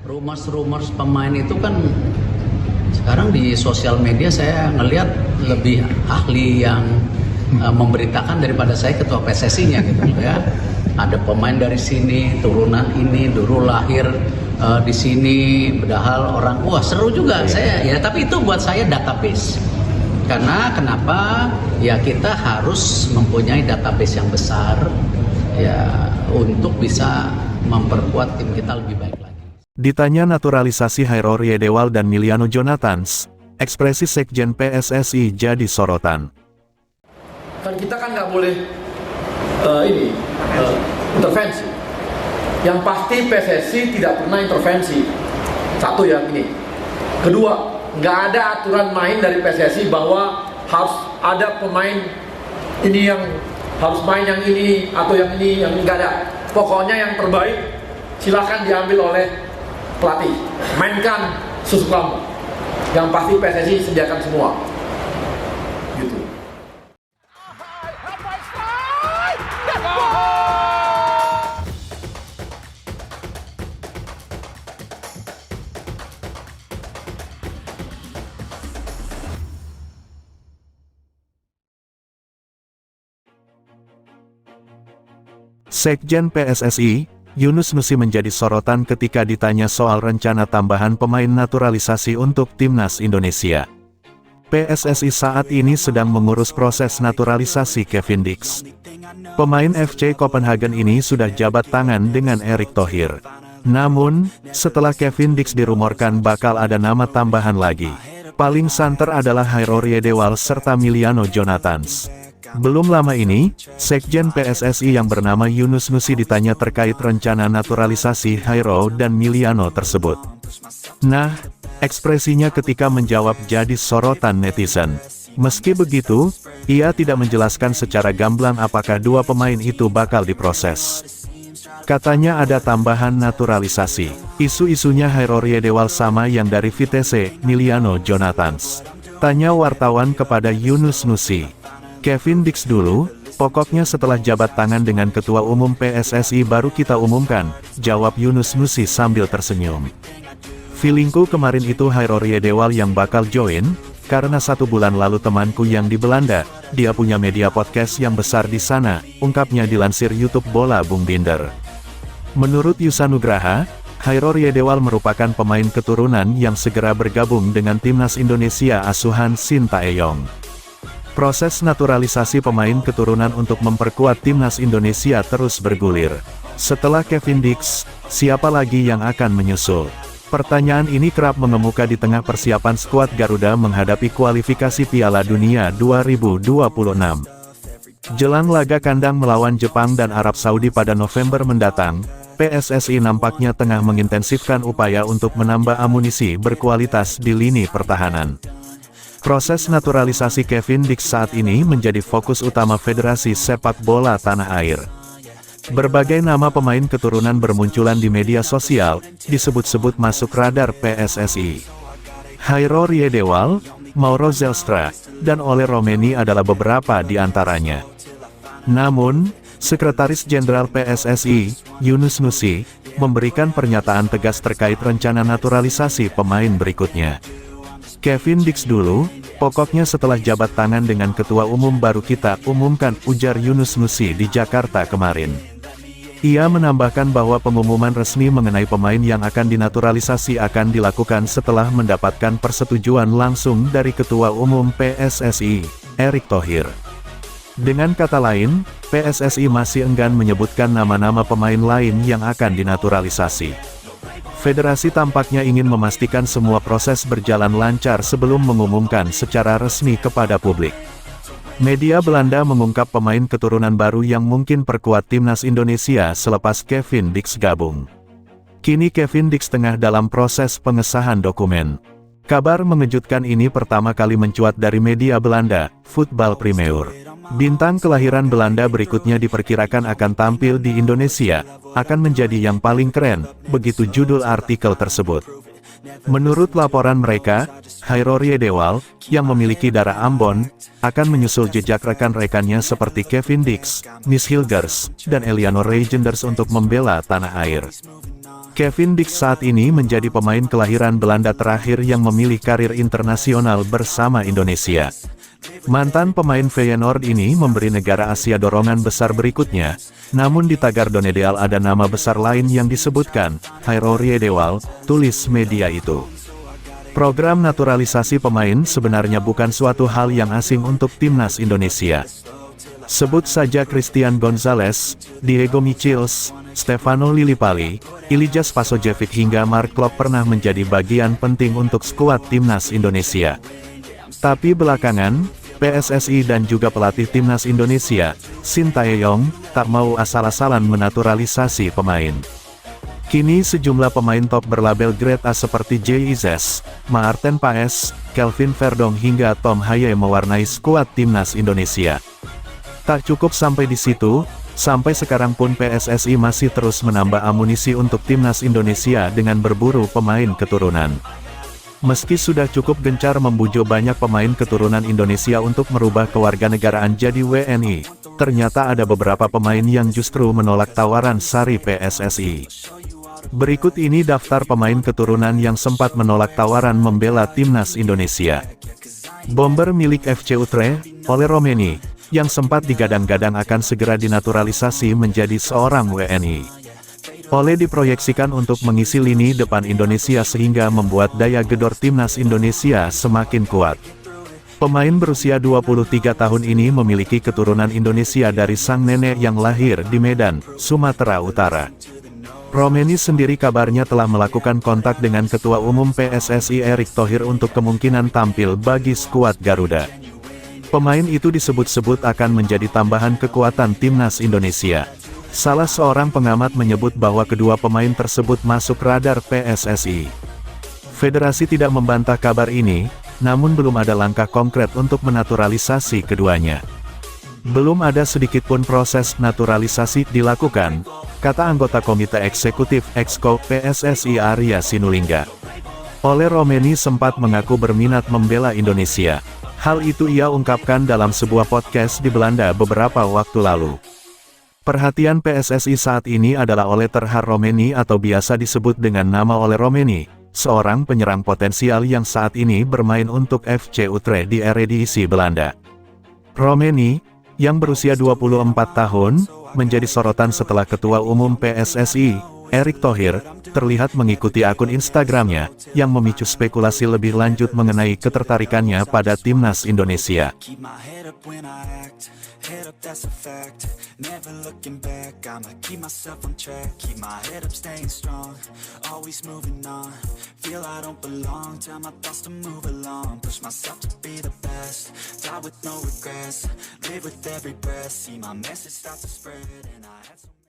Rumors-rumors pemain itu kan sekarang di sosial media saya ngelihat lebih ahli yang memberitakan daripada saya ketua PSSI-nya gitu ya. Ada pemain dari sini, turunan ini dulu lahir di sini, padahal orang wah seru juga saya ya, tapi itu buat saya database. Karena kenapa? Ya kita harus mempunyai database yang besar ya untuk bisa memperkuat tim kita lebih baik lagi. Ditanya naturalisasi Hairor Yedewal dan Miliano Jonathans, ekspresi Sekjen PSSI jadi sorotan. Kan kita kan nggak boleh intervensi. Yang pasti PSSI tidak pernah intervensi. Satu ya ini. Kedua, nggak ada aturan main dari PSSI bahwa harus ada pemain ini yang harus main yang ini atau yang ini nggak ada. Pokoknya yang terbaik silakan diambil oleh pelatih, mainkan sesukamu. Yang pasti PSSI sediakan semua. Gitu. Sekjen PSSI, Yunus Nusi menjadi sorotan ketika ditanya soal rencana tambahan pemain naturalisasi untuk Timnas Indonesia. PSSI saat ini sedang mengurus proses naturalisasi Kevin Dix. Pemain FC Copenhagen ini sudah jabat tangan dengan Erick Thohir. Namun, setelah Kevin Dix dirumorkan bakal ada nama tambahan lagi. Paling santer adalah Hairor Yedewal serta Miliano Jonathans. Belum lama ini, Sekjen PSSI yang bernama Yunus Nusi ditanya terkait rencana naturalisasi Hairor dan Miliano tersebut. Nah, ekspresinya ketika menjawab jadi sorotan netizen. Meski begitu, ia tidak menjelaskan secara gamblang apakah dua pemain itu bakal diproses. Katanya ada tambahan naturalisasi. Isu-isunya Hairor Yedewal sama yang dari Vitesse, Miliano Jonathans. Tanya wartawan kepada Yunus Nusi. Kevin Dix dulu, pokoknya setelah jabat tangan dengan Ketua Umum PSSI baru kita umumkan, jawab Yunus Nusi sambil tersenyum. Feelingku kemarin itu Hairor Yedewal yang bakal join, karena 1 bulan lalu temanku yang di Belanda, dia punya media podcast yang besar di sana, ungkapnya dilansir YouTube Bola Bung Binder. Menurut Yusa Nugraha, Hairor Yedewal merupakan pemain keturunan yang segera bergabung dengan Timnas Indonesia asuhan Shin Tae-yong. Proses naturalisasi pemain keturunan untuk memperkuat Timnas Indonesia terus bergulir. Setelah Kevin Dix, siapa lagi yang akan menyusul? Pertanyaan ini kerap mengemuka di tengah persiapan skuad Garuda menghadapi kualifikasi Piala Dunia 2026. Jelang laga kandang melawan Jepang dan Arab Saudi pada November mendatang, PSSI nampaknya tengah mengintensifkan upaya untuk menambah amunisi berkualitas di lini pertahanan. Proses naturalisasi Kevin Dix saat ini menjadi fokus utama Federasi Sepak Bola Tanah Air. Berbagai nama pemain keturunan bermunculan di media sosial, disebut-sebut masuk radar PSSI. Hairor Yedewal, Mauro Zelstra, dan Ole Romeni adalah beberapa di antaranya. Namun, Sekretaris Jenderal PSSI, Yunus Nusi, memberikan pernyataan tegas terkait rencana naturalisasi pemain berikutnya. Kevin Dix dulu, pokoknya setelah jabat tangan dengan Ketua Umum baru kita umumkan, ujar Yunus Nusi di Jakarta kemarin. Ia menambahkan bahwa pengumuman resmi mengenai pemain yang akan dinaturalisasi akan dilakukan setelah mendapatkan persetujuan langsung dari Ketua Umum PSSI, Erick Thohir. Dengan kata lain, PSSI masih enggan menyebutkan nama-nama pemain lain yang akan dinaturalisasi. Federasi tampaknya ingin memastikan semua proses berjalan lancar sebelum mengumumkan secara resmi kepada publik. Media Belanda mengungkap pemain keturunan baru yang mungkin perkuat Timnas Indonesia selepas Kevin Dix gabung. Kini Kevin Dix tengah dalam proses pengesahan dokumen. Kabar mengejutkan ini pertama kali mencuat dari media Belanda, Voetbal Primeur. Bintang kelahiran Belanda berikutnya diperkirakan akan tampil di Indonesia, akan menjadi yang paling keren, begitu judul artikel tersebut. Menurut laporan mereka, Hairor Yedewal, yang memiliki darah Ambon, akan menyusul jejak rekan-rekannya seperti Kevin Dix, Mies Hilgers, dan Eleanor Reijenders untuk membela tanah air. Kevin Dix saat ini menjadi pemain kelahiran Belanda terakhir yang memilih karir internasional bersama Indonesia. Mantan pemain Feyenoord ini memberi negara Asia dorongan besar berikutnya, namun di tagar Donedal ada nama besar lain yang disebutkan, Hairo Riedewald, tulis media itu. Program naturalisasi pemain sebenarnya bukan suatu hal yang asing untuk timnas Indonesia. Sebut saja Christian Gonzalez, Diego Michels, Stefano Lillipali, Ilijas Pasojevic hingga Mark Klok pernah menjadi bagian penting untuk skuad timnas Indonesia. Tapi belakangan, PSSI dan juga pelatih timnas Indonesia, Sintayong, tak mau asal-asalan menaturalisasi pemain. Kini sejumlah pemain top berlabel grade A seperti Jay Izes, Maarten Paes, Kelvin Verdong hingga Tom Haye mewarnai skuad timnas Indonesia. Tak cukup sampai di situ, sampai sekarang pun PSSI masih terus menambah amunisi untuk timnas Indonesia dengan berburu pemain keturunan. Meski sudah cukup gencar membujuk banyak pemain keturunan Indonesia untuk merubah kewarganegaraan jadi WNI, ternyata ada beberapa pemain yang justru menolak tawaran sari PSSI. Berikut ini daftar pemain keturunan yang sempat menolak tawaran membela timnas Indonesia. Bomber milik FC Utrecht, Ole Romeni, yang sempat digadang-gadang akan segera dinaturalisasi menjadi seorang WNI. Ole diproyeksikan untuk mengisi lini depan Indonesia sehingga membuat daya gedor timnas Indonesia semakin kuat. Pemain berusia 23 tahun ini memiliki keturunan Indonesia dari sang nenek yang lahir di Medan, Sumatera Utara. Romeni sendiri kabarnya telah melakukan kontak dengan Ketua Umum PSSI Erick Thohir untuk kemungkinan tampil bagi skuad Garuda. Pemain itu disebut-sebut akan menjadi tambahan kekuatan timnas Indonesia. Salah seorang pengamat menyebut bahwa kedua pemain tersebut masuk radar PSSI. Federasi tidak membantah kabar ini, namun belum ada langkah konkret untuk menaturalisasi keduanya. Belum ada sedikitpun proses naturalisasi dilakukan, kata anggota Komite Eksekutif Exco PSSI Arya Sinulinga. Ole Romeni sempat mengaku berminat membela Indonesia. Hal itu ia ungkapkan dalam sebuah podcast di Belanda beberapa waktu lalu. Perhatian PSSI saat ini adalah Ole Terhar Romeni atau biasa disebut dengan nama Ole Romeni, seorang penyerang potensial yang saat ini bermain untuk FC Utrecht di Eredivisie Belanda. Romeni, yang berusia 24 tahun, menjadi sorotan setelah Ketua Umum PSSI, Erick Thohir, terlihat mengikuti akun Instagramnya, yang memicu spekulasi lebih lanjut mengenai ketertarikannya pada timnas Indonesia. Head up, that's a fact. Never looking back. I'ma keep myself on track. Keep my head up, staying strong. Always moving on. Feel I don't belong. Tell my thoughts to move along. Push myself to be the best. Die with no regrets. Live with every breath. See my message start to spread. And I had so